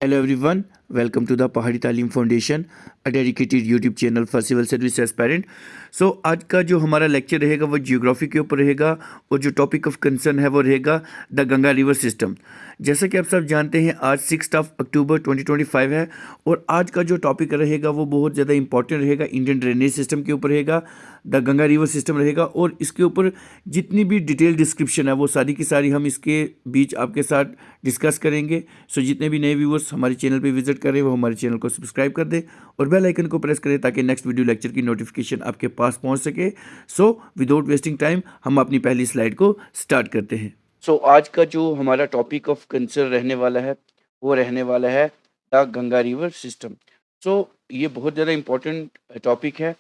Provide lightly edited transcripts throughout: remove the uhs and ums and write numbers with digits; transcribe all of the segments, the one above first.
Hello everyone, welcome to the Pahadi Taleem foundation, a dedicated YouTube channel for civil service aspirant. So आज का जो हमारा lecture रहेगा वो जियोग्राफी के ऊपर रहेगा और जो टॉपिक ऑफ कंसर्न है वो रहेगा द गंगा रिवर सिस्टम। जैसा कि आप सब जानते हैं आज 6 अक्टूबर 2025 है और आज का जो टॉपिक रहेगा वो बहुत ज़्यादा इंपॉर्टेंट रहेगा, इंडियन ड्रेनेज सिस्टम के ऊपर रहेगा, द गंगा रिवर सिस्टम रहेगा और इसके ऊपर जितनी भी डिटेल डिस्क्रिप्शन है वो सारी की सारी हम इसके बीच आपके साथ डिस्कस करेंगे। सो जितने भी नए व्यूअर्स हमारे चैनल पे विजिट कर रहे हैं वो हमारे चैनल को सब्सक्राइब कर दें और बेल आइकन को प्रेस करें ताकि नेक्स्ट वीडियो लेक्चर की नोटिफिकेशन आपके पास पहुंच सके। सो विदाउट वेस्टिंग टाइम हम अपनी पहली स्लाइड को स्टार्ट करते हैं। सो आज का जो हमारा टॉपिक ऑफ कंसर्न रहने वाला है वो रहने वाला है द गंगा रिवर सिस्टम। सो ये बहुत ज़्यादा इम्पोर्टेंट टॉपिक है।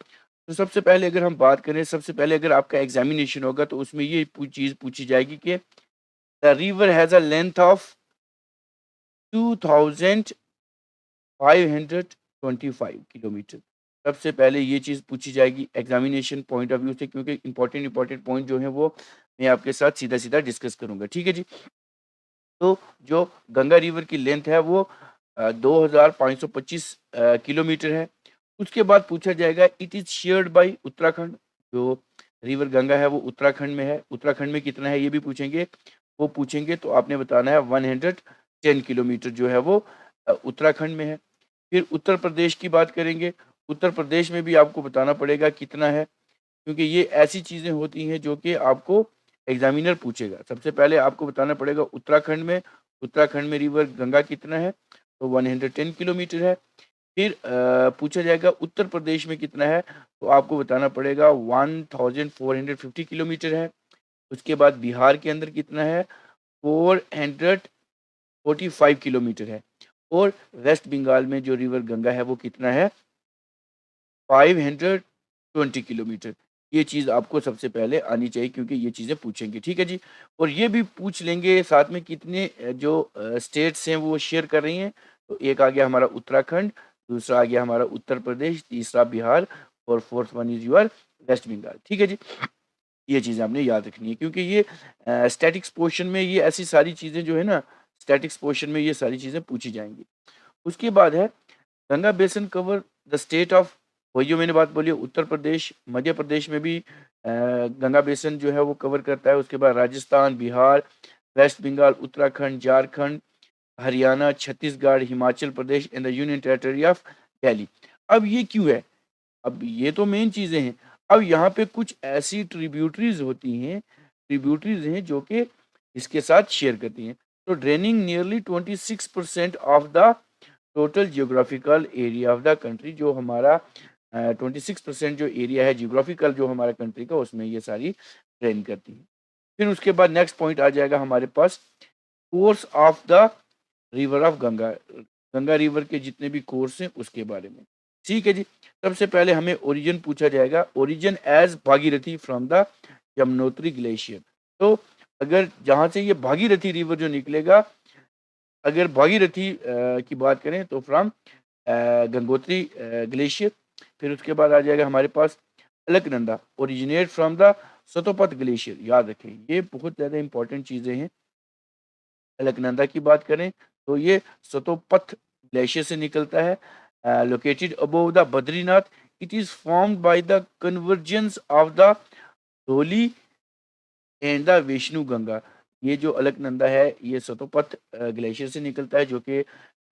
तो सबसे पहले अगर हम बात करें, सबसे पहले अगर आपका एग्जामिनेशन होगा तो उसमें ये चीज़ पूछी जाएगी कि the river has a length of 2525 kilometre. सबसे पहले ये चीज़ पूछी जाएगी एग्जामिनेशन पॉइंट ऑफ व्यू से, क्योंकि इंपॉर्टेंट पॉइंट जो है वो मैं आपके साथ सीधा सीधा डिस्कस करूंगा। ठीक है जी। तो जो गंगा रिवर की लेंथ है वो 2525 किलोमीटर है। उसके बाद पूछा जाएगा it is shared by Uttarakhand. जो रिवर गंगा है वो उत्तराखंड में है, उत्तराखंड में कितना है ये भी पूछेंगे। वो पूछेंगे तो आपने बताना है 110 किलोमीटर जो है वो उत्तराखंड में है। फिर उत्तर प्रदेश की बात करेंगे, उत्तर प्रदेश में भी आपको बताना पड़ेगा कितना है, क्योंकि ये ऐसी चीज़ें होती हैं जो कि आपको एग्जामिनर पूछेगा। सबसे पहले आपको बताना पड़ेगा उत्तराखंड में रिवर गंगा कितना है, तो 110 किलोमीटर है। फिर पूछा जाएगा उत्तर प्रदेश में कितना है, तो आपको बताना पड़ेगा 1450 किलोमीटर है। उसके बाद बिहार के अंदर कितना है, 445 किलोमीटर है। और वेस्ट बंगाल में जो रिवर गंगा है वो कितना है, 520 किलोमीटर। ये चीज़ आपको सबसे पहले आनी चाहिए क्योंकि ये चीज़ें पूछेंगे। ठीक है जी। और ये भी पूछ लेंगे साथ में कितने जो स्टेट्स हैं वो शेयर कर रही हैं। तो एक आ गया हमारा उत्तराखंड, दूसरा आ गया हमारा उत्तर प्रदेश, तीसरा बिहार और fourth one is your west Bengal. ठीक है जी। ये चीज़ें आपने याद रखनी है क्योंकि ये स्टैटिक्स पोर्शन में ये ऐसी सारी चीज़ें जो है ना, स्टैटिक्स पोर्शन में ये सारी चीज़ें पूछी जाएंगी। उसके बाद है Ganga basin cover the state of, वही जो मैंने बात बोली उत्तर प्रदेश, मध्य प्रदेश में भी गंगा बेसिन जो है वो कवर करता है। उसके बाद Rajasthan, Bihar, west Bengal, Uttarakhand, Jharkhand, Haryana, Chhattisgarh, Himachal Pradesh and the union territory of Delhi. अब ये क्यों है, अब ये तो मेन चीज़ें हैं। अब यहाँ पे कुछ ऐसी ट्रिब्यूटरीज हैं जो कि इसके साथ शेयर करती हैं। तो draining nearly 26% of the total geographical area of the country, जो हमारा 26% जो एरिया है जियोग्राफिकल जो हमारा कंट्री का, उसमें ये सारी ड्रेन करती है। फिर उसके बाद नेक्स्ट पॉइंट आ जाएगा हमारे पास course of the river of Ganga, Ganga river के जितने भी कोर्स हैं उसके बारे में। ठीक है जी। सबसे पहले हमें ओरिजिन पूछा जाएगा, origin as Bhagirathi from the Yamunotri glacier. तो अगर जहाँ से ये भागीरथी रिवर जो निकलेगा, अगर भागीरथी की बात करें तो फ्रॉम गंगोत्री ग्लेशियर। फिर उसके बाद आ जाएगा हमारे पास Alaknanda, originate from the Satopanth glacier. याद रखें ये बहुत ज़्यादा इंपॉर्टेंट चीज़ें हैं। अलकनंदा की बात करें तो ये सतोपथ ग्लेशियर से निकलता है, located above the Badrinath. It is formed by the convergence of the Dhauli and the Vishnu Ganga. ये जो अलकनंदा है ये सतोपथ ग्लेशियर से निकलता है जो कि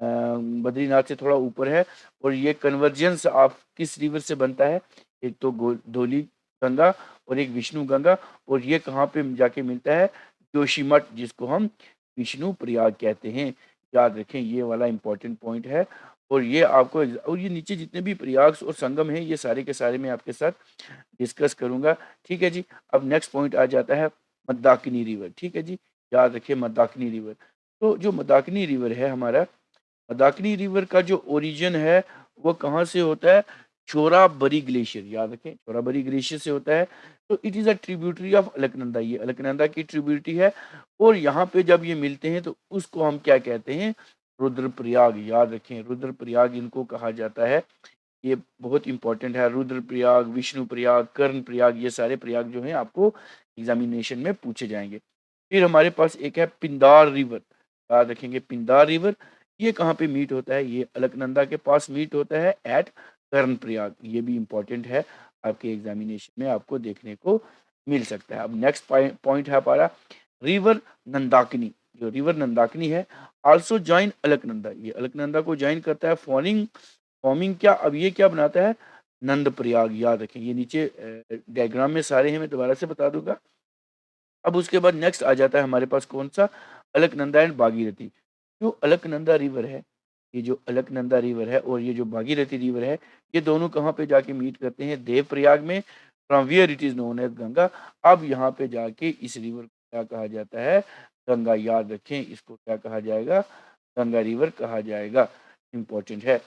बद्रीनाथ से थोड़ा ऊपर है। और ये कन्वर्जेंस ऑफ किस रिवर से बनता है, एक तो धौली गंगा और एक विष्णु गंगा। और ये कहाँ पे जाके मिलता है, जोशीमठ, जिसको हम विष्णु प्रयाग कहते हैं। याद रखें ये वाला इंपॉर्टेंट पॉइंट है। और ये आपको और ये नीचे जितने भी प्रयाग और संगम हैं ये सारे के सारे मैं आपके साथ डिस्कस करूंगा। ठीक है जी। अब नेक्स्ट पॉइंट आ जाता है मंदाकिनी रिवर। ठीक है जी, याद रखिए मंदाकिनी रिवर। तो जो मंदाकिनी रिवर है हमारा, मंदाकिनी रिवर का जो ओरिजिन है वो कहाँ से होता है, चोराबरी ग्लेशियर। याद रखें चोराबरी ग्लेशियर से होता है। तो it is a tributary of Alaknanda, ये अलकनंदा की ट्रिब्यूटरी है। और यहाँ पे जब ये मिलते हैं तो उसको हम क्या कहते हैं, रुद्रप्रयाग। याद रखें रुद्रप्रयाग इनको कहा जाता है। ये बहुत इंपॉर्टेंट है, रुद्रप्रयाग, विष्णु प्रयाग, कर्ण प्रयाग, ये सारे प्रयाग जो हैं आपको एग्जामिनेशन में पूछे जाएंगे। फिर हमारे पास एक है पिंदार रिवर। याद रखेंगे पिंदार रिवर, ये कहाँ पे मीट होता है? ये अलकनंदा के पास मीट होता है एट कर्णप्रयाग। ये भी इम्पोर्टेंट है, आपके एग्जामिनेशन में आपको देखने को मिल सकता है। अब नेक्स्ट पॉइंट है हमारा रिवर नंदाकिनी। जो रिवर नंदाकिनी है आल्सो ज्वाइन अलकनंदा, ये अलकनंदा को ज्वाइन करता है। फॉर्मिंग फॉर्मिंग क्या, अब ये क्या बनाता है? नंद प्रयाग। याद रखें, ये नीचे डायग्राम में सारे हैं, मैं दोबारा से बता दूंगा। अब उसके बाद नेक्स्ट आ जाता है हमारे पास कौन सा? अलकनंदा एंड भागीरथी। जो अलकनंदा रिवर है, ये जो अलकनंदा रिवर है और ये जो भागीरथी रिवर है, ये दोनों कहाँ पे जाके मीट करते हैं? देवप्रयाग में, from where it is known as Ganga. अब यहाँ पे जाके इस रिवर को क्या कहा जाता है? गंगा। याद रखें, इसको क्या कहा जाएगा? गंगा रिवर कहा जाएगा। इंपॉर्टेंट है,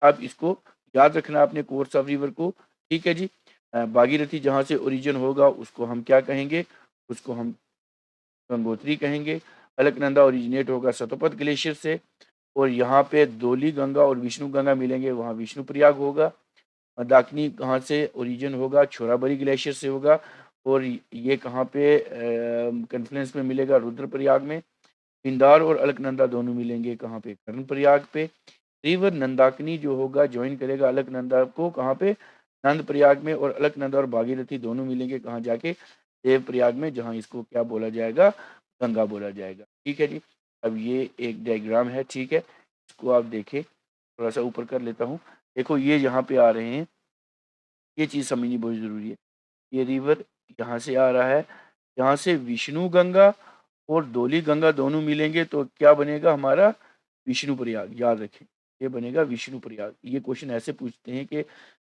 अब इसको याद रखना आपने कोर्स ऑफ रिवर को। ठीक है जी। भागीरथी जहाँ से ओरिजिन होगा उसको हम क्या कहेंगे? उसको हम गंगोत्री कहेंगे। अलकनंदा ओरिजिनेट होगा सतोपत ग्लेशियर से, और यहाँ पे धौली गंगा और विष्णु गंगा मिलेंगे, वहाँ विष्णु प्रयाग होगा। दाकिनी कहाँ से ओरिजिन होगा? छोराबरी ग्लेशियर से होगा, और ये कहाँ पे कन्फ्लुएंस में मिलेगा? रुद्रप्रयाग में। पिंदार और अलकनंदा दोनों मिलेंगे कहाँ पे? कर्णप्रयाग पे। रिवर नंदाकिनी जो होगा ज्वाइन करेगा अलकनंदा को कहाँ पे? नंद प्रयाग में। और अलकनंदा और भागीरथी दोनों मिलेंगे कहाँ जाके? देव प्रयाग में, जहाँ इसको क्या बोला जाएगा? गंगा बोला जाएगा। ठीक है जी। अब ये एक डायग्राम है, ठीक है, इसको आप देखें। थोड़ा सा ऊपर कर लेता हूँ। देखो ये यहाँ पे आ रहे हैं, ये चीज़ समझनी बहुत ज़रूरी है। ये रिवर यहाँ से आ रहा है, यहाँ से विष्णु गंगा और धौली गंगा दोनों मिलेंगे तो क्या बनेगा हमारा? विष्णु प्रयाग। याद रखें, ये बनेगा विष्णु प्रयाग। ये क्वेश्चन ऐसे पूछते हैं कि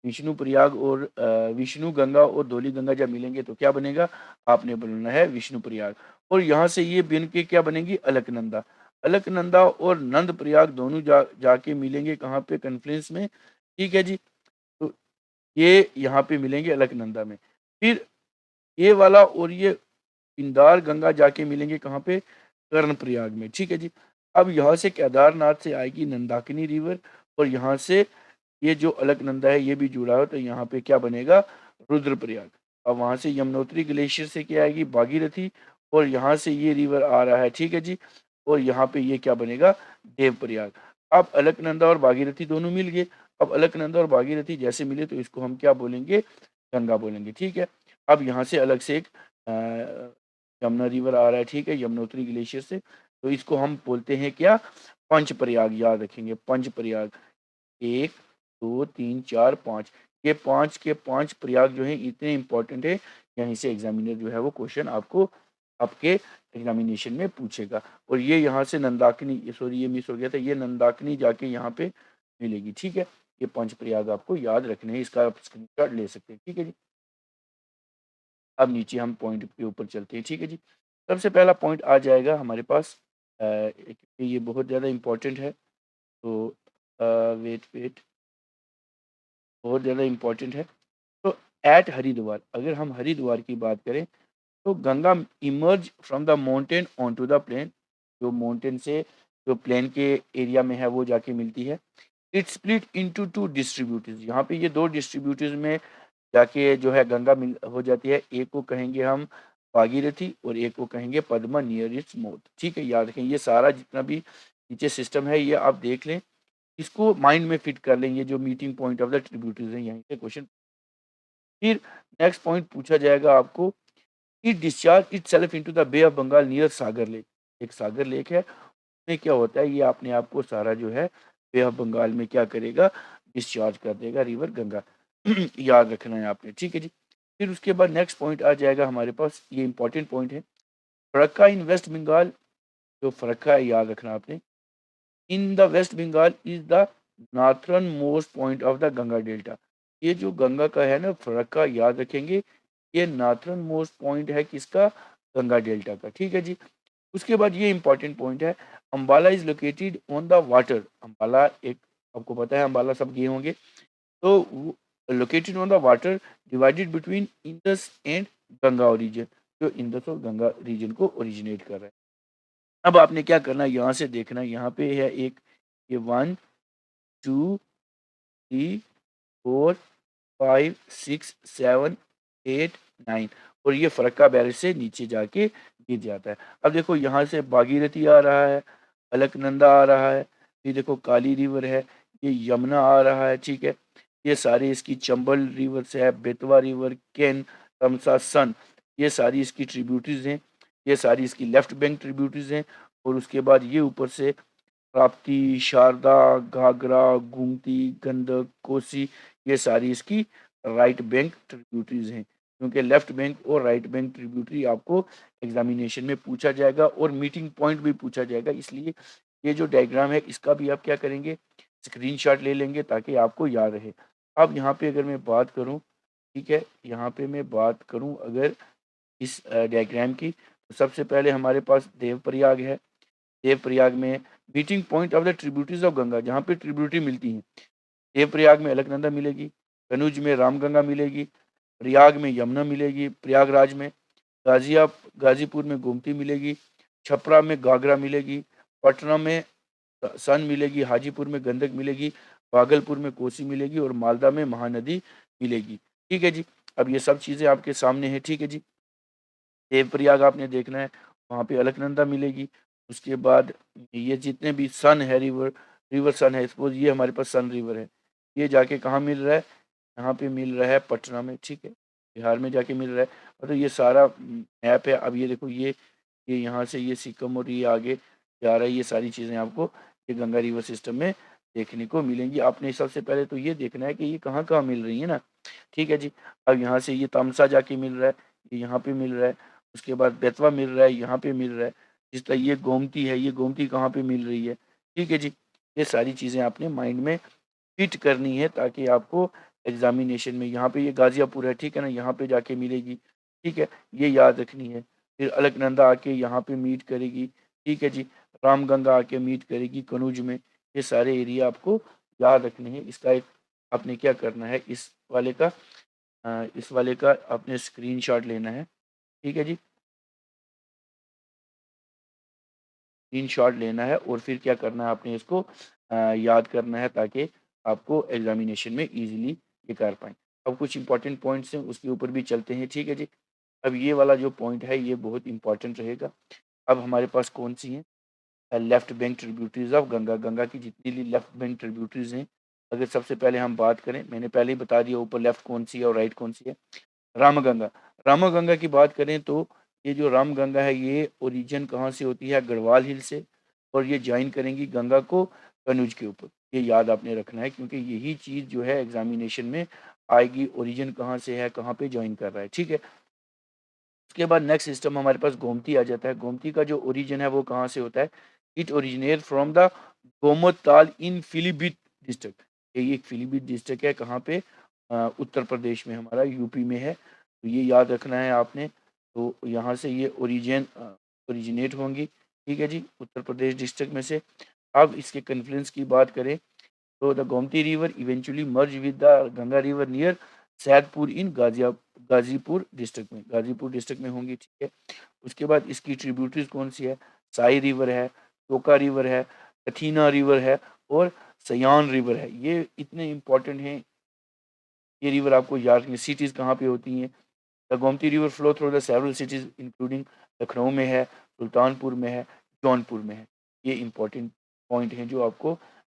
विष्णु प्रयाग और विष्णु गंगा और धौली गंगा जब मिलेंगे तो क्या बनेगा? आपने बोलना है विष्णु प्रयाग। और यहाँ से ये बन के क्या बनेगी? अलकनंदा। अलकनंदा और नंद प्रयाग दोनों जाके मिलेंगे कहाँ पे? कन्फ्लुएंस में। ठीक है जी। तो ये यहाँ पे मिलेंगे अलकनंदा में। फिर ये वाला और ये पिंदार गंगा जाके मिलेंगे कहाँ पे? कर्णप्रयाग में। ठीक है जी। अब यहाँ से केदारनाथ से आएगी नंदाकिनी रिवर, और यहाँ से ये जो अलकनंदा है ये भी जुड़ा हो, तो यहाँ पे क्या बनेगा? रुद्रप्रयाग। अब वहाँ से यमुनोत्री ग्लेशियर से क्या आएगी? भागीरथी, और यहाँ से ये रिवर आ रहा है। ठीक है जी। और यहाँ पे ये क्या बनेगा? देवप्रयाग। अब अलकनंदा और भागीरथी दोनों मिल गए। अब अलकनंदा और भागीरथी जैसे मिले तो इसको हम क्या बोलेंगे? गंगा बोलेंगे। ठीक है। अब यहाँ से अलग से एक यमुना रिवर आ रहा है, ठीक है, यमुनोत्री ग्लेशियर से, तो इसको हम बोलते हैं क्या? पंचप्रयाग। याद रखेंगे, पंचप्रयाग। 1, 2, 3, 4, 5, ये 5 के 5 प्रयाग जो हैं इतने इंपॉर्टेंट है, यहीं से एग्जामिनर जो है वो क्वेश्चन आपको आपके एग्जामिनेशन में पूछेगा। और ये यहाँ से नंदाकिनी, सॉरी ये मिस हो गया था, ये नंदाकिनी जाके यहाँ पे मिलेगी। ठीक है, ये 5 प्रयाग आपको याद रखने हैं, इसका आप स्क्रीनशॉट ले सकते हैं। ठीक है जी। अब नीचे हम पॉइंट के ऊपर चलते हैं। ठीक है जी। सबसे पहला पॉइंट आ जाएगा हमारे पास, ये बहुत ज़्यादा इम्पोर्टेंट है, तो वेट वेट, बहुत ज़्यादा इम्पोर्टेंट है। तो एट हरिद्वार, अगर हम हरिद्वार की बात करें, तो Ganga emerge from the mountain on to the plain. जो माउंटेन से जो प्लेन के एरिया में है वो जाके मिलती है। It split into two distributors, यहाँ पे ये दो डिस्ट्रीब्यूटर्स में जाके जो है गंगा मिल हो जाती है। एक को कहेंगे हम भागीरथी और एक को कहेंगे पद्मा नियर इट्स माउथ। ठीक है, याद रखें, ये सारा जितना भी नीचे सिस्टम है ये आप देख लें, इसको माइंड में फिट कर लें। ये जो meeting point of the tributaries है, यहीं से क्वेश्चन। फिर नेक्स्ट पॉइंट पूछा जाएगा आपको, it discharge itself into the bay of Bengal near Sagar lake. एक सागर लेक है, उसमें क्या होता है, ये अपने आप को सारा जो है बे ऑफ बंगाल में क्या करेगा? डिस्चार्ज कर देगा, रिवर गंगा। याद रखना है आपने। ठीक है जी। फिर उसके बाद नेक्स्ट पॉइंट आ जाएगा हमारे पास, ये इंपॉर्टेंट पॉइंट है, फरक्का इन वेस्ट बंगाल। जो फरक्का है याद रखना आपने, in the west Bengal is the northern most point of the Ganga delta. ये जो गंगा का है ना फरक्का, याद रखेंगे, ये नॉर्थर्न मोस्ट पॉइंट है किसका? गंगा डेल्टा का। ठीक है जी। उसके बाद ये इंपॉर्टेंट पॉइंट है, Ambala is located on the water. Ambala एक, आपको पता है अम्बाला सब गए होंगे, तो located on the water divided between Indus and Ganga origin. जो इंडस और गंगा रीजन को ओरिजिनेट कर रहा है। अब आपने क्या करना है, यहाँ से देखना है, यहाँ पे है एक, ये 1, 2, 3, 4, 5, 6, 7, 8, 9, और ये फरक्का बैरेज से नीचे जाके गिर जाता है। अब देखो यहाँ से भागीरथी आ रहा है, अलकनंदा आ रहा है, ये देखो काली रिवर है, ये यमुना आ रहा है, ठीक है। ये सारी इसकी चंबल रिवर्स है, बेतवा रिवर, केन, तमसा, सन, ये सारी इसकी ट्रिब्यूटरीज हैं। ये सारी इसकी लेफ्ट बैंक ट्रिब्यूटरीज हैं। और उसके बाद ये ऊपर से राप्ती, शारदा, घाघरा, गोमती, गंडक, कोसी, ये सारी इसकी राइट बैंक ट्रिब्यूटरीज हैं। क्योंकि लेफ्ट बैंक और राइट बैंक ट्रिब्यूटरी आपको एग्जामिनेशन में पूछा जाएगा और मीटिंग पॉइंट भी पूछा जाएगा, इसलिए ये जो डायग्राम है इसका भी आप क्या करेंगे, स्क्रीनशॉट ले लेंगे ताकि आपको याद रहे। अब यहाँ पे अगर मैं बात करूँ, ठीक है, यहाँ पे मैं बात करूँ अगर इस डायग्राम की, तो सबसे पहले हमारे पास देवप्रयाग है। देवप्रयाग में meeting point of the tributaries of Ganga, जहाँ पे ट्रिब्यूटरी मिलती हैं। देवप्रयाग में अलकनंदा मिलेगी, कनुज में रामगंगा मिलेगी, प्रयाग में यमुना मिलेगी, प्रयागराज में गाजीपुर में गोमती मिलेगी, छपरा में घाघरा मिलेगी, पटना में सन मिलेगी, हाजीपुर में गंडक मिलेगी, भागलपुर में कोसी मिलेगी और मालदा में महानदी मिलेगी। ठीक है जी। अब ये सब चीज़ें आपके सामने है, ठीक है जी। देवप्रयाग आपने देखना है, वहाँ पे अलकनंदा मिलेगी। उसके बाद ये जितने भी सन है, रिवर सन है, सपोज ये हमारे पास सन रिवर है, ये जाके कहाँ मिल रहा है, यहाँ पे मिल रहा है पटना में, ठीक है, बिहार में जाके मिल रहा है। तो ये सारा मैप है। अब ये देखो, ये यहाँ से ये सिक्किम और ये आगे जा रहा है, ये सारी चीज़ें आपको ये गंगा रिवर सिस्टम में देखने को मिलेंगी। आपने सबसे पहले तो ये देखना है कि ये कहाँ कहाँ मिल रही है ना, ठीक है जी। अब यहाँ से ये तमसा जाके मिल रहा है, ये यहाँ पे मिल रहा है। उसके बाद बेतवा मिल रहा है, यहाँ पे मिल रहा है। जिस तरह ये गोमती है, ये गोमती कहाँ पे मिल रही है, ठीक है जी। ये सारी चीज़ें आपने माइंड में फिट करनी है ताकि आपको एग्जामिनेशन में, यहाँ पे ये गाजियापुर है, ठीक है ना, यहाँ पे जाके मिलेगी, ठीक है, ये याद रखनी है। फिर अलकनंदा आके यहाँ पे मीट करेगी, ठीक है जी। रामगंगा आके मीट करेगी कनूज में। ये सारे एरिया आपको याद रखने हैं। इसका एक आपने क्या करना है, इस वाले का आपने स्क्रीनशॉट लेना है, ठीक है जी। स्क्रीनशॉट लेना है और फिर क्या करना है, आपने इसको याद करना है ताकि आपको एग्जामिनेशन में इजीली ये कर पाएँ। अब कुछ इंपॉर्टेंट पॉइंट्स हैं, उसके ऊपर भी चलते हैं, ठीक है जी। अब ये वाला जो पॉइंट है ये बहुत इंपॉर्टेंट रहेगा। अब हमारे पास कौन-सी हैं, left bank tributaries of Ganga. Ganga की जितनी भी लेफ्ट बैंक ट्रिब्यूटरीज हैं, अगर सबसे पहले हम बात करें, मैंने पहले ही बता दिया ऊपर लेफ्ट कौन-सी है और राइट कौन-सी है। रामगंगा। रामगंगा की बात करें तो ये जो रामगंगा है ये ओरिजिन कहाँ से होती है, गढ़वाल हिल से, और ये जॉइन करेंगी गंगा को कनौज के ऊपर। ये याद आपने रखना है क्योंकि यही चीज़ जो है एग्जामिनेशन में आएगी, ओरिजिन कहाँ से है, कहाँ पे जॉइन कर रहा है, ठीक है। उसके बाद नेक्स्ट सिस्टम हमारे पास गोमती आ जाता है। गोमती का जो ओरिजिन है वो कहाँ से होता है, it originate from the Gomtal in Pilibhit district. ये एक पीलीभीत डिस्ट्रिक्ट है, कहाँ पे, उत्तर प्रदेश में, हमारा यूपी में है। तो ये याद रखना है आपने। तो यहाँ से ये ओरिजिनेट होंगी, ठीक है जी, उत्तर प्रदेश डिस्ट्रिक्ट में से। अब इसके कन्फ्लुएंस की बात करें तो the Gomti river eventually merge with the Ganga river near Saidpur in Ghazipur district में, गाजीपुर डिस्ट्रिक्ट में होंगी, ठीक है। उसके बाद इसकी ट्रिब्यूटरीज कौन सी है, साई रिवर है, टोका रिवर है, कथीना रिवर है और सयान रिवर है। ये इतने इंपॉर्टेंट हैं, ये रिवर आपको याद रखनी। सिटीज़ कहाँ पे होती हैं, the Gomti river flow through the several cities including Lucknow में है, सुल्तानपुर में है, जौनपुर में है। ये इंपॉर्टेंट पॉइंट हैं जो आपको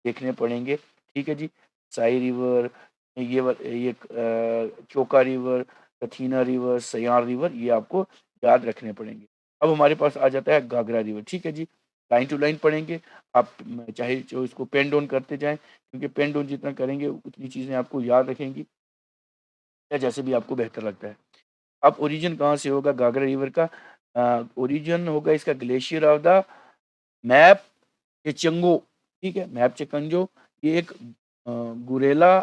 देखने पड़ेंगे, ठीक है जी। Sai river, Choka river, Kathina river, Sayar river, ये आपको याद रखने पड़ेंगे। अब हमारे पास आ जाता है घाघरा रिवर, ठीक है जी। लाइन टू लाइन पढ़ेंगे आप, चाहे जो इसको पेन डाउन करते जाएं, क्योंकि पेन डाउन जितना करेंगे उतनी चीज़ें आपको याद रखेंगी, या जैसे भी आपको बेहतर लगता है। अब ओरिजिन कहाँ से होगा घाघरा रिवर का, ओरिजिन होगा इसका ग्लेशियर ऑफ द मैप चेचंगो, ठीक है, मैप चेकंजो। ये एक गुरेला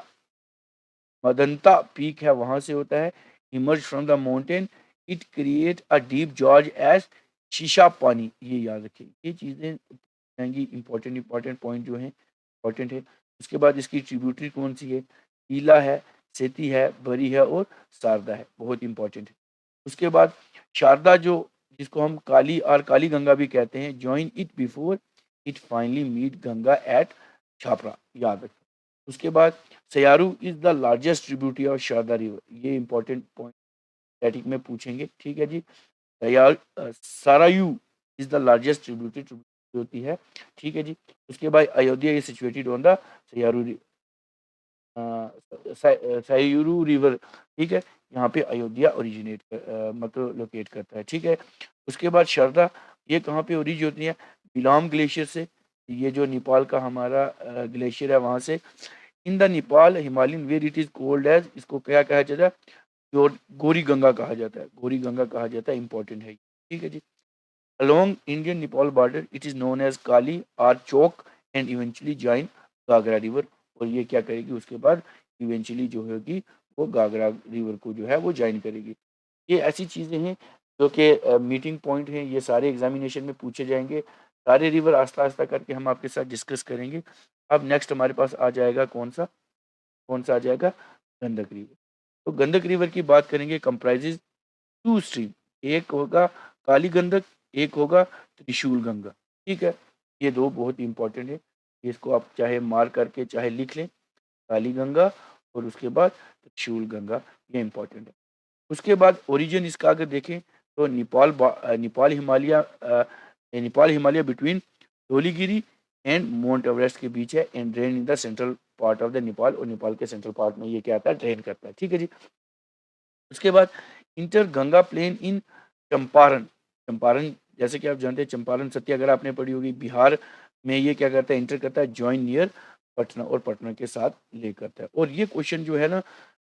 मदंता पीक है, वहां से होता है। Emerge from the mountain, it create a deep gorge as शीशा पानी। ये याद रखें, ये चीज़ें रहेंगी इंपॉर्टेंट इंपॉर्टेंट पॉइंट जो हैं इंपॉर्टेंट है। उसके बाद इसकी ट्रिब्यूटरी कौन सी है, ईला है, सेती है, बरी है और शारदा है, बहुत इंपॉर्टेंट है। उसके बाद शारदा, जो जिसको हम काली और काली गंगा भी कहते हैं, join it before it finally meet Ganga at Chhapra, याद रखें। उसके बाद Sarayu is the largest tributary of Sharda river. ये इंपॉर्टेंट पॉइंट स्टैटिक में पूछेंगे, ठीक है जी। Sarayu is the largest tributary होती है, ठीक है जी। उसके बाद Ayodhya is situated on the Sarayu Sarayu river, ठीक है। यहाँ पे अयोध्या मतलब लोकेट करता है, ठीक है। उसके बाद शारदा, ये कहाँ पे ओरिजिन होती है? बिलोम ग्लेशियर से। ये जो नेपाल का हमारा ग्लेशियर है वहां से। In the Nepal Himalayan where it is called as, इसको क्या कहा जाता है? गोरी गंगा कहा जाता है, गोरी गंगा कहा जाता है, इंपॉर्टेंट है, ठीक है जी। Along Indian Nepal border, it is known as Kali or Chok and eventually join Gagra river। और ये क्या करेगी उसके बाद? इवेंचुअली जो होगी वो गागरा रिवर को जो है वो ज्वाइन करेगी। ये ऐसी चीज़ें हैं जो कि मीटिंग पॉइंट हैं, ये सारे एग्जामिनेशन में पूछे जाएंगे। सारे रिवर आस्ता आस्ता करके हम आपके साथ डिस्कस करेंगे। अब नेक्स्ट हमारे पास आ जाएगा कौन सा आ जाएगा? गंडक रिवर। तो गंडक रिवर की बात करेंगे, कंप्राइजेज टू स्ट्रीम, एक होगा काली गंडक, एक होगा त्रिशूल गंगा, ठीक है। ये दो बहुत इंपॉर्टेंट है, इसको आप चाहे मार करके चाहे लिख लें, काली गंगा और उसके बाद त्रिशूल गंगा, ये इंपॉर्टेंट है। उसके बाद ओरिजिन इसका अगर देखें तो Nepal Himalaya between Dhaulagiri and mount Everest के बीच है, and drain in the central part of the Nepal, और नेपाल के सेंट्रल पार्ट में ये क्या आता है? ड्रेन करता है, ठीक है जी। उसके बाद इंटर गंगा प्लेन इन चंपारण। चंपारण जैसे कि आप जानते हैं, चंपारण सत्य अगर आपने पढ़ी होगी, बिहार में ये क्या करता है? इंटर करता है जॉइन नियर पटना, और पटना के साथ लेक करता है। और ये क्वेश्चन जो है ना,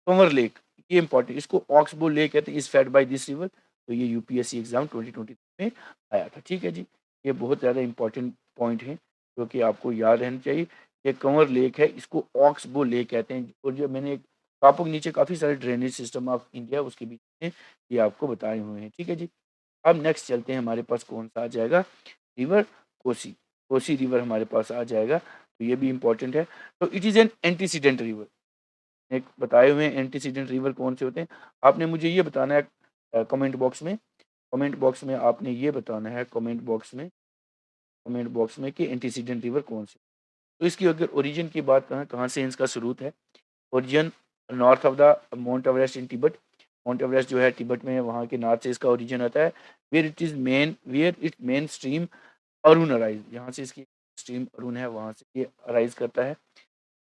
कंवर लेक, ये इंपॉर्टेंट, इसको ऑक्सबो लेक कहते हैं, is fed by this river. तो ये यूपीएससी एग्जाम 2020 में आया था, ठीक है जी। ये बहुत ज़्यादा इंपॉर्टेंट पॉइंट है जो कि आपको याद रहना चाहिए। ये कंवर लेक है, इसको ऑक्सबो लेक कहते हैं। और जो मैंने एक टापू के नीचे काफ़ी सारे ड्रेनेज सिस्टम ऑफ इंडिया उसके बीच में ये आपको बताए हुए हैं, ठीक है जी। अब नेक्स्ट चलते हैं, हमारे पास कौन सा आ जाएगा? रिवर कोसी। कोसी रिवर हमारे पास आ जाएगा, तो ये भी इंपॉर्टेंट है। तो it is an antecedent river. एक बताए हुए एंटीसीडेंट रिवर कौन से होते हैं, आपने मुझे ये बताना है कमेंट बॉक्स में। कमेंट बॉक्स में आपने ये बताना है, कमेंट बॉक्स में कि एंटीसीडेंट रिवर कौन से। तो इसकी अगर ओरिजिन की बात करें, कहाँ से इसका स्रोत है? Origin north of the mount Everest in Tibet. Mount Everest जो है तिब्बत में है, वहाँ के नॉर्थ से इसका ओरिजिन आता है। Where it main stream Arun arise, यहाँ से इसकी स्ट्रीम अरुण है, वहाँ से ये अराइज करता है।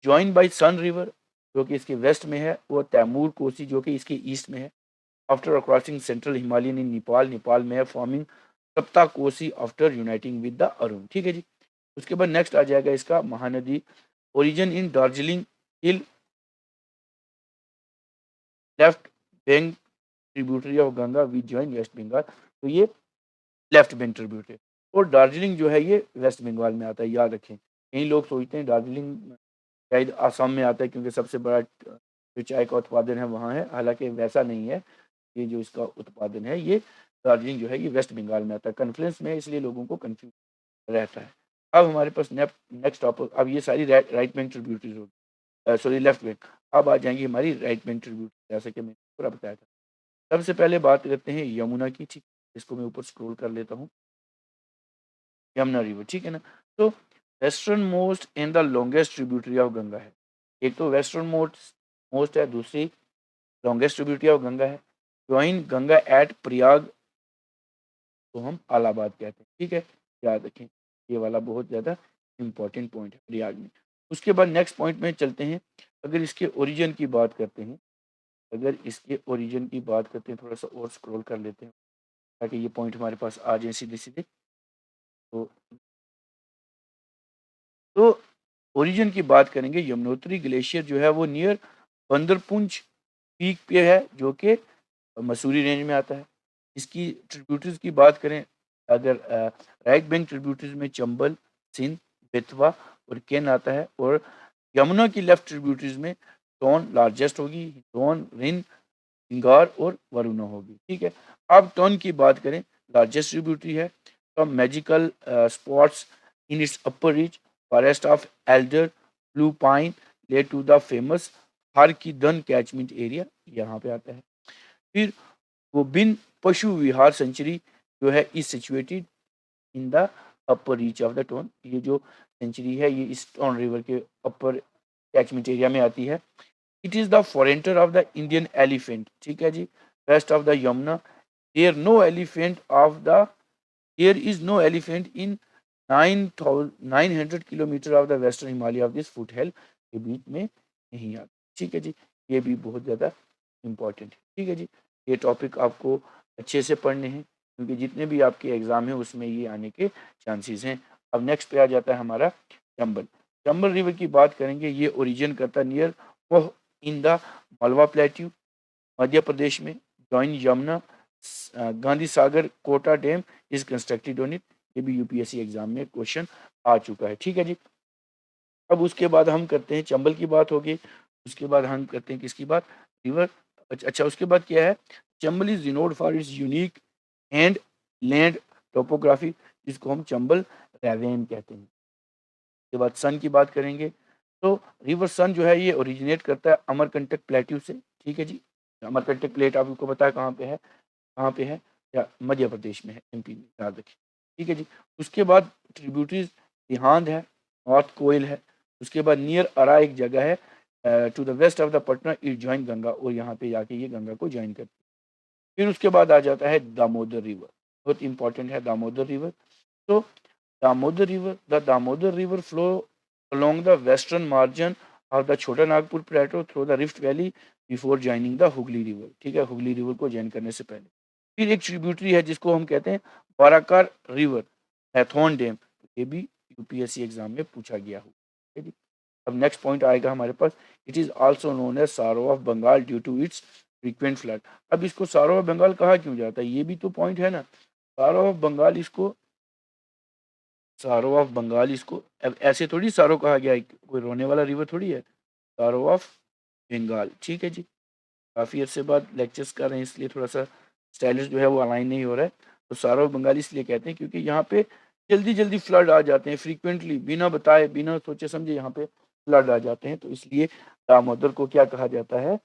ज्वाइन बाय सन रिवर जो कि इसके वेस्ट में है, वो तैमूर कोसी जो कि इसके ईस्ट में है। After crossing central Himalayan in Nepal, Nepal में है, forming Sapta Kosi after uniting with the Arun, ठीक है जी। उसके बाद नेक्स्ट आ जाएगा इसका Mahanadi. Origin in Darjeeling hill, left bank tributary of Ganga which join west Bengal. तो ये लेफ्ट बैंक ट्रिब्यूटरी, और दार्जिलिंग जो है ये वेस्ट बंगाल में आता है, याद रखें। कई लोग सोचते हैं दार्जिलिंग शायद आसाम में आता है, क्योंकि सबसे बड़ा जो चाय का उत्पादन है वहाँ है, हालांकि वैसा नहीं है। ये जो इसका उत्पादन है, ये दार्जिलिंग जो है ये वेस्ट बंगाल में आता है, कन्फ्लुएंस में है, इसलिए लोगों को कंफ्यूज रहता है। अब हमारे पास नेक्स्ट टॉपिक, अब ये सारी राइट बैंक ट्रिब्यूटरीज होगी, सॉरी लेफ्ट बैंक। अब आ जाएंगी हमारी राइट बैंक ट्रिब्यूटरी, जैसे कि मैंने पूरा बताया था। सबसे पहले बात करते हैं यमुना की, ठीक। इसको मैं ऊपर स्क्रॉल कर लेता हूँ, यमुना रिवर, ठीक है ना। तो western most and the longest tributary of Ganga है। एक तो वेस्टर्न मोस्ट है, दूसरी लॉन्गेस्ट ट्रिब्यूटरी ऑफ गंगा है। ज्वाइन गंगा एट प्रयाग, तो हम अलाहाबाद कहते हैं, ठीक है, याद रखें। ये वाला बहुत ज़्यादा इंपॉर्टेंट पॉइंट है, प्रयाग में। उसके बाद नेक्स्ट पॉइंट में चलते हैं। अगर इसके ओरिजिन की बात करते हैं, थोड़ा सा और स्क्रॉल कर लेते हैं ताकि ये पॉइंट हमारे पास आ जाए सीधे सीधे। तो ओरिजिन की बात करेंगे, यमुनोत्री ग्लेशियर जो है वो नियर बंदरपुंज पीक पे है, जो कि मसूरी रेंज में आता है। इसकी ट्रिब्यूटरीज की बात करें, अगर राइट बैंक ट्रिब्यूटरीज में चंबल, सिंध, बेतवा और केन आता है, और यमुना की लेफ्ट ट्रिब्यूटरीज में टोन लार्जेस्ट होगी, टोन, रिन, सिंगार और वरुणा होगी, ठीक है। अब टोन की बात करें, लार्जेस्ट ट्रिब्यूटरी है। तो magical spots in its upper reach, forest of alder, blue pine led to the famous Har Ki Dun catchment area, यहाँ पे आता है। फिर गोबिंद पशु विहार सेंचुरी जो है is situated in the upper reach of the tone. ये जो सेंचुरी है ये इस टोन रिवर के अपर कैचमेंट एरिया में आती है। It is the frontier of the Indian elephant, ठीक है जी। West of the Yamuna, there no elephant of the there is no elephant in 900 kilometre of the western Himalaya of this foothill के बीच में नहीं आता। ठीक है जी, ये भी बहुत ज़्यादा इम्पोर्टेंट है। ठीक है जी, ये टॉपिक आपको अच्छे से पढ़ने हैं क्योंकि जितने भी आपके एग्जाम है उसमें ये आने के चांसेस हैं। अब नेक्स्ट पे आ जाता है हमारा चंबल। चंबल रिवर की बात करेंगे, ये ओरिजिन करता है नियर वो इन द मलवा प्लेट्यू मध्य प्रदेश में, join Yamuna Gandhi Sagar Kota dam is constructed on it. ये भी यूपीएससी एग्जाम में क्वेश्चन आ चुका है। ठीक है जी, अब उसके बाद हम करते हैं चंबल की बात होगी, उसके बाद हम करते हैं किसकी बात, रिवर। अच्छा, उसके बाद क्या है, Chambal is renowned for its unique and land topography, जिसको हम चंबल रैवेन कहते हैं। उसके बाद सन की बात करेंगे, तो रिवर सन जो है ये ओरिजिनेट करता है अमरकंटक प्लेट्यू से। ठीक है जी, अमरकंटक प्लेट आपको पता है कहाँ पे है, कहाँ पे है, या मध्य प्रदेश में है, एमपी में, याद रखिए। ठीक है जी, उसके बाद ट्रिब्यूटरीज तिहांद है, नॉर्थ कोयल है, उसके बाद नियर अरा एक जगह है to the west of the Patna it join Ganga, और यहाँ पे जाके ये गंगा को ज्वाइन करती है। फिर उसके बाद आ जाता है दामोदर रिवर, बहुत इंपॉर्टेंट है दामोदर रिवर। तो Damodar river flow along the western margin of the Chota Nagpur plateau through the rift valley before joining the Hooghly river. ठीक है, हुगली रिवर को ज्वाइन करने से पहले। फिर एक ट्रिब्यूटरी है जिसको हम कहते हैं बाराकार रिवर, हैथॉन डैम, ये भी यूपीएससी एग्जाम में पूछा गया हो। ठीक है जी, अब नेक्स्ट पॉइंट आएगा हमारे पास, it is also known as sorrow of Bengal due to its frequent flood. अब इसको सारो ऑफ बंगाल कहा क्यों जाता है, ये भी तो पॉइंट है ना। सारो ऑफ बंगाल इसको, सारो ऑफ बंगाल इसको, अब ऐसे थोड़ी सारो कहा गया है, कोई रोने वाला रिवर थोड़ी है, सारो ऑफ बंगाल। ठीक है जी, काफ़ी अरसे बाद लेक्चर्स कर रहे हैं इसलिए थोड़ा सा स्टाइलिश जो है वो अलाइन नहीं हो रहा है। तो सारो ऑफ बंगाल इसलिए कहते हैं क्योंकि यहाँ पे जल्दी जल्दी फ्लड आ जाते हैं, फ्रीक्वेंटली, बिना बताए बिना सोचे समझे यहाँ पे फ्लड आ जाते हैं, तो इसलिए दामोदर को क्या कहा जाता है,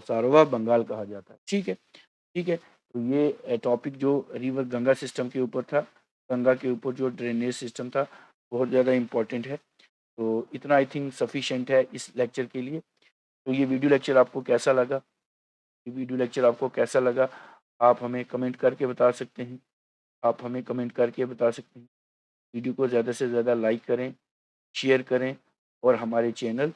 सारो ऑफ बंगाल कहा जाता है। ठीक है, ठीक है, तो ये टॉपिक जो रिवर गंगा सिस्टम के ऊपर था, गंगा के ऊपर जो ड्रेनेज सिस्टम था, बहुत ज़्यादा इम्पोर्टेंट है। तो इतना आई थिंक सफिशिएंट है इस लेक्चर के लिए। तो ये वीडियो लेक्चर आपको कैसा लगा, ये वीडियो लेक्चर आपको कैसा लगा, आप हमें कमेंट करके बता सकते हैं, आप हमें कमेंट करके बता सकते हैं। वीडियो को ज़्यादा से ज़्यादा लाइक करें, शेयर करें, और हमारे चैनल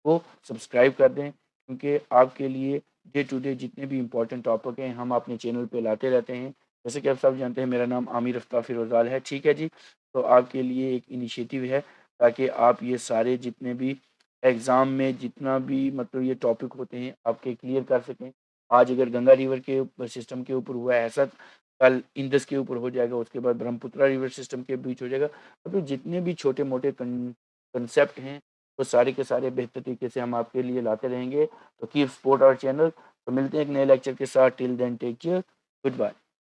को सब्सक्राइब कर दें, क्योंकि आपके लिए डे टू डे जितने भी इम्पोर्टेंट टॉपिक हैं हम अपने चैनल पे लाते रहते हैं। जैसे कि आप सब जानते हैं मेरा नाम आमिर अफ्ताब फिरोजाल है। ठीक है जी, तो आपके लिए एक इनिशिएटिव है ताकि आप ये सारे जितने भी एग्ज़ाम में जितना भी मतलब ये टॉपिक होते हैं आपके क्लियर कर सकें। आज अगर गंगा रिवर के ऊपर सिस्टम के ऊपर हुआ है ऐसा, कल इंडस के ऊपर हो जाएगा, उसके बाद ब्रह्मपुत्रा रिवर सिस्टम के बीच हो जाएगा। मतलब जितने भी छोटे मोटे कंसेप्ट हैं वो सारे के सारे बेहतर तरीके से हम आपके लिए लाते रहेंगे। तो कीप सपोर्ट आवर चैनल। तो मिलते हैं एक नए लेक्चर के साथ, till then take care, good bye.